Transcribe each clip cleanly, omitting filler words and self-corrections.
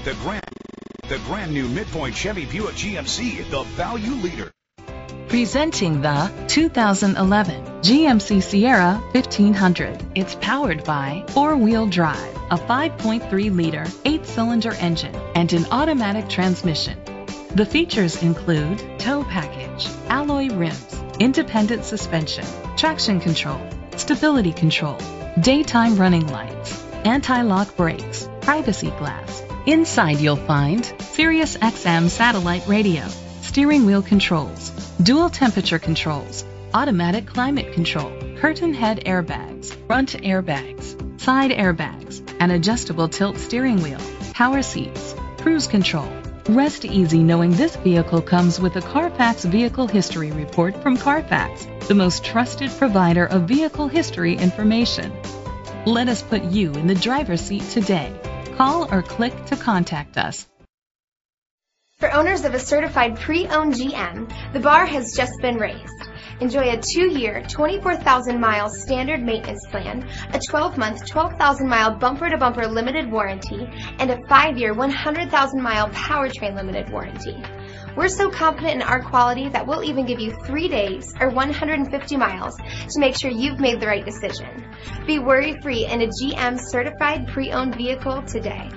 The brand new Midpoint Chevy Buick GMC, the value leader. Presenting the 2011 GMC Sierra 1500. It's powered by four-wheel drive, a 5.3-liter, 8-cylinder engine, and an automatic transmission. The features include tow package, alloy rims, independent suspension, traction control, stability control, daytime running lights, anti-lock brakes, privacy glass. Inside you'll find Sirius XM satellite radio, steering wheel controls, dual temperature controls, automatic climate control, curtain head airbags, front airbags, side airbags, an adjustable tilt steering wheel, power seats, cruise control. Rest easy knowing this vehicle comes with a Carfax Vehicle History Report from Carfax, the most trusted provider of vehicle history information. Let us put you in the driver's seat today. Call or click to contact us. For owners of a certified pre-owned GM, the bar has just been raised. Enjoy a 2-year, 24,000-mile standard maintenance plan, a 12-month, 12,000-mile bumper-to-bumper limited warranty, and a 5-year, 100,000-mile powertrain limited warranty. We're so confident in our quality that we'll even give you 3 days or 150 miles to make sure you've made the right decision. Be worry-free in a GM certified pre-owned vehicle today.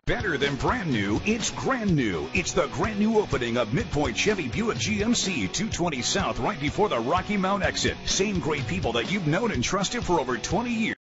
Better than brand new, it's grand new. It's the grand new opening of Midpoint Chevy Buick GMC 220 South, right before the Rocky Mount exit. Same great people that you've known and trusted for over 20 years.